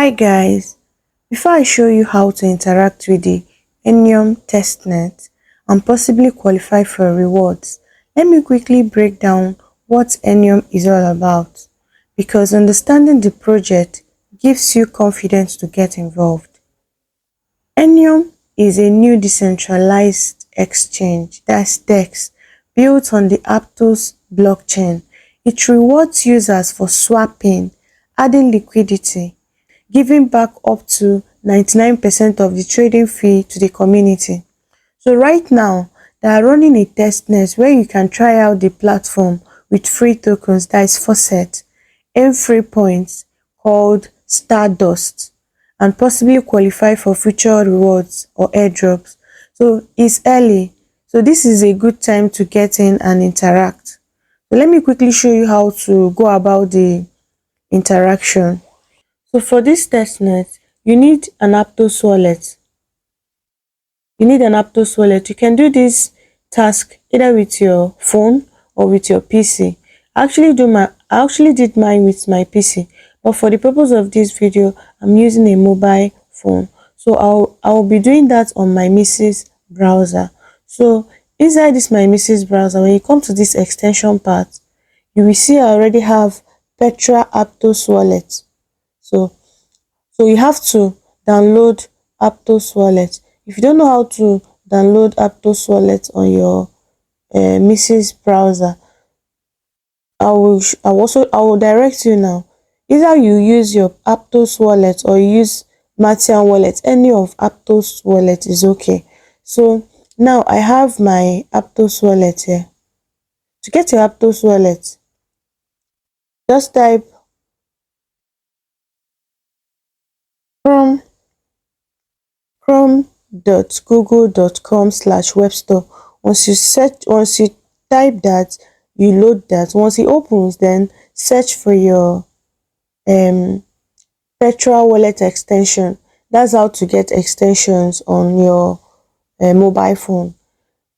Hi guys, before I show you how to interact with the Earnium testnet and possibly qualify for rewards, let me quickly break down what Earnium is all about, because understanding the project gives you confidence to get involved. Earnium is a new decentralized exchange, that's DEX, built on the Aptos blockchain. It rewards users for swapping, adding liquidity, giving back up to 99% of the trading fee to the community. So right now, they are running a testnet where you can try out the platform with free tokens, that is faucet, earn free points called Stardust, and possibly qualify for future rewards or airdrops. So it's early, so this is a good time to get in and interact. So let me quickly show you how to go about the interaction. So for this testnet, you need an Aptos wallet. You can do this task either with your phone or with your PC. I actually did mine with my PC, but for the purpose of this video, I'm using a mobile phone. So I'll be doing that on my Mrs. browser. So inside this my Mrs. browser, when you come to this extension part, you will see I already have Petra Aptos wallet. So you have to download Aptos wallet. If you don't know how to download Aptos wallet on your Mrs. browser, I will direct you now. Either you use your Aptos wallet or you use Martian wallet. Any of Aptos wallet is okay. So now I have my Aptos wallet here. To get your Aptos wallet, just type Chrome chrome.google.com/webstore. Once you type that, you load that. Once it opens, then search for your Petra wallet extension. That's how to get extensions on your mobile phone,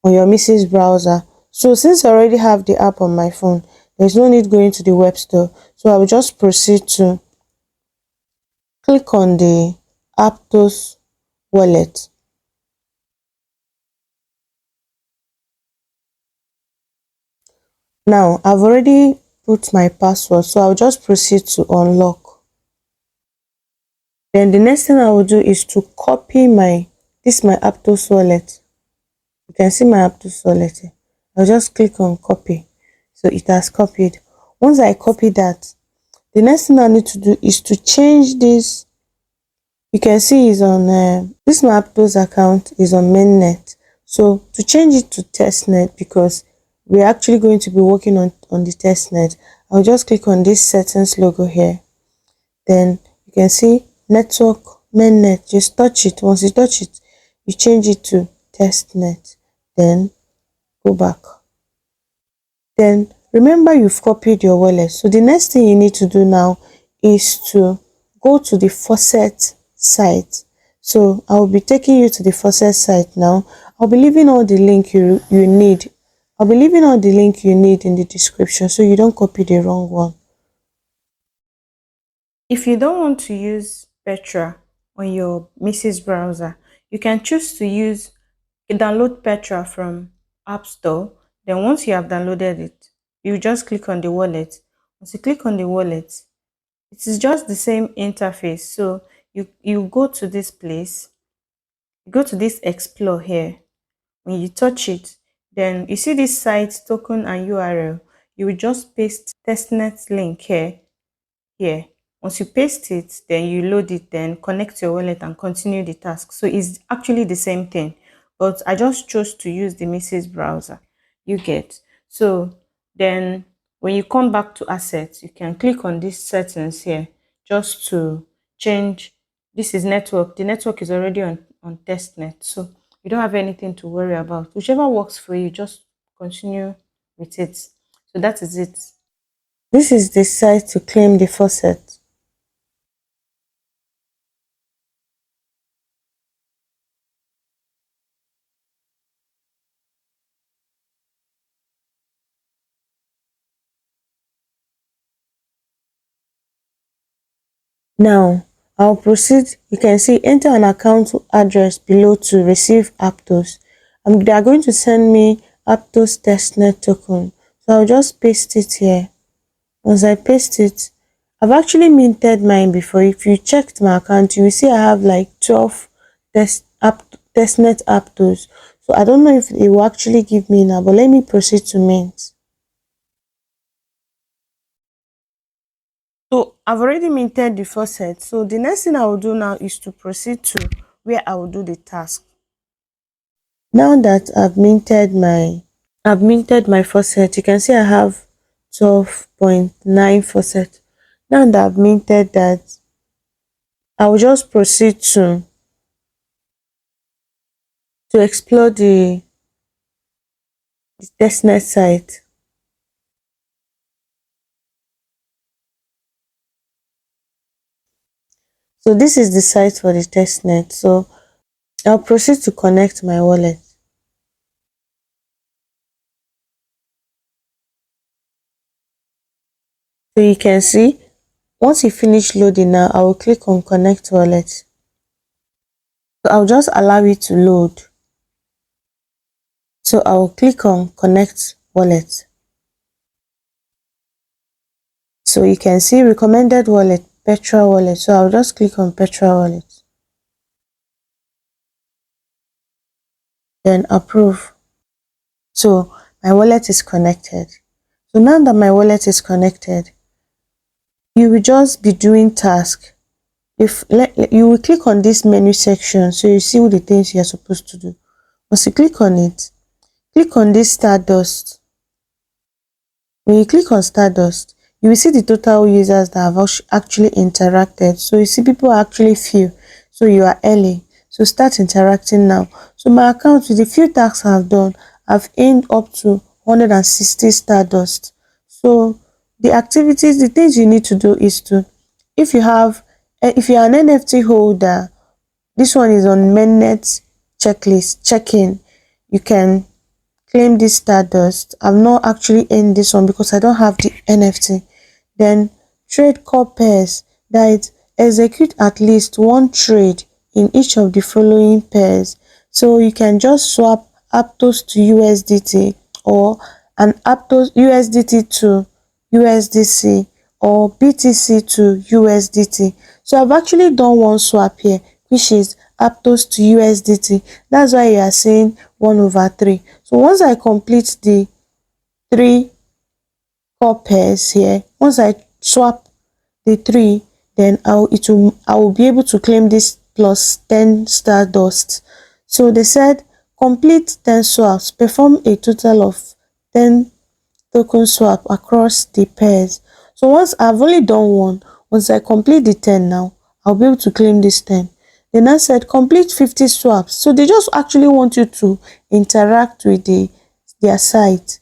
on your Mrs. browser. So since I already have the app on my phone, there's no need going to the web store. So I will just proceed to click on the Aptos wallet. Now I've already put my password, so I'll just proceed to unlock. Then the next thing I will do is to copy my Aptos wallet. You can see my Aptos wallet here. I'll just click on copy. So it has copied. Once I copy that, the next thing I need to do is to change this. You can see is on this my Aptos account is on mainnet. So to change it to testnet, because we're actually going to be working on the testnet, I'll just click on this settings logo here. Then you can see network mainnet. Just touch it. Once you touch it, you change it to testnet. Then go back. Then remember you've copied your wallet. So the next thing you need to do now is to go to the faucet site. So I will be taking you to the faucet site now. I'll be leaving all the link you need. I'll be leaving all the link you need in the description so you don't copy the wrong one. If you don't want to use Petra on your Mrs. browser, you can choose to download Petra from App Store. Then once you have downloaded it, you just click on the wallet. Once you click on the wallet, it is just the same interface. So you go to this place, you go to this explore here. When you touch it, then you see this site token and URL. You will just paste testnet link here. Once you paste it, then you load it, then connect your wallet and continue the task. So it's actually the same thing, but I just chose to use the Mrs. browser. You get. So then when you come back to assets, you can click on these settings here just to change. This is network. The network is already on testnet, so you don't have anything to worry about. Whichever works for you, just continue with it. So that is it. This is the site to claim the faucet. Now, I'll proceed. You can see enter an account address below to receive Aptos. They are going to send me Aptos Testnet token. So I'll just paste it here. Once I paste it, I've actually minted mine before. If you checked my account, you will see I have like 12 Testnet Aptos. So I don't know if it will actually give me now, but let me proceed to mint. So I've already minted the first set. So the next thing I will do now is to proceed to where I will do the task. Now that I've minted my first set, you can see I have 12.9 faucet. Now that I've minted that, I will just proceed to explore the testnet site. So this is the site for the testnet. So I'll proceed to connect my wallet. So you can see, once you finish loading now, I will click on connect wallet. So I'll just allow it to load. So I will click on connect wallet. So you can see recommended wallet, Petra wallet. So I'll just click on Petra wallet. Then approve. So my wallet is connected. So now that my wallet is connected, you will just be doing task. You will click on this menu section, so you see all the things you are supposed to do. Once you click on it, click on this Stardust. When you click on Stardust, you will see the total users that have actually interacted. So you see people are actually few, so you are early. So start interacting now. So my account, with the few tasks I've done, I've earned up to 160 Stardust. So the activities, the things you need to do is to, if you are an NFT holder, this one is on mainnet checklist, check-in. You can claim this Stardust. I've not actually earned this one because I don't have the NFT. Then trade core pairs, that is, execute at least one trade in each of the following pairs. So you can just swap Aptos to USDT, or an Aptos USDT to USDC, or BTC to USDT. So I've actually done one swap here, which is Aptos to USDT. That's why you are saying 1/3. So once I complete the 3 core pairs here, once I swap the 3, then I will be able to claim this plus 10 Stardust. So they said complete 10 swaps, perform a total of 10 token swap across the pairs. So once I've only done one, once I complete the 10 now, I'll be able to claim this 10. Then I said complete 50 swaps. So they just actually want you to interact with their site.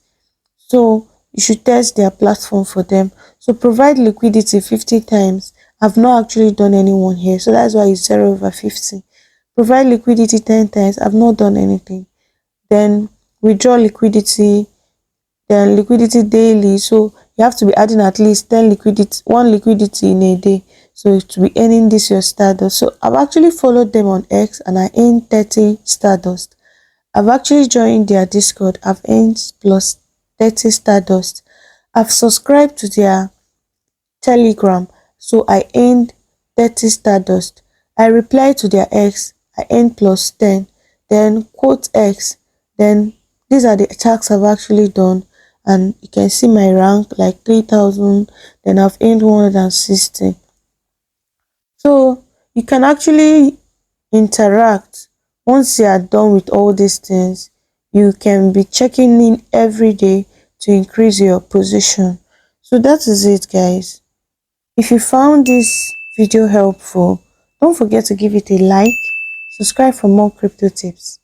So you should test their platform for them. So provide liquidity 50 times. I've not actually done any one here, so that's why it's 0/50. Provide liquidity 10 times. I've not done anything. Then withdraw liquidity, then liquidity daily. So you have to be adding at least 1 liquidity in a day. So to be earning this your Stardust. So I've actually followed them on X and I earned 30 Stardust. I've actually joined their Discord. I've earned plus 30 Stardust. I've subscribed to their Telegram. So I earned 30 Stardust. I replied to their X. I earned plus 10. Then quote X. Then these are the tasks I've actually done. And you can see my rank like 3,000. Then I've earned 160. So you can actually interact. Once you are done with all these things, you can be checking in every day to increase your position. So that is it, guys. If you found this video helpful, don't forget to give it a like, subscribe for more crypto tips.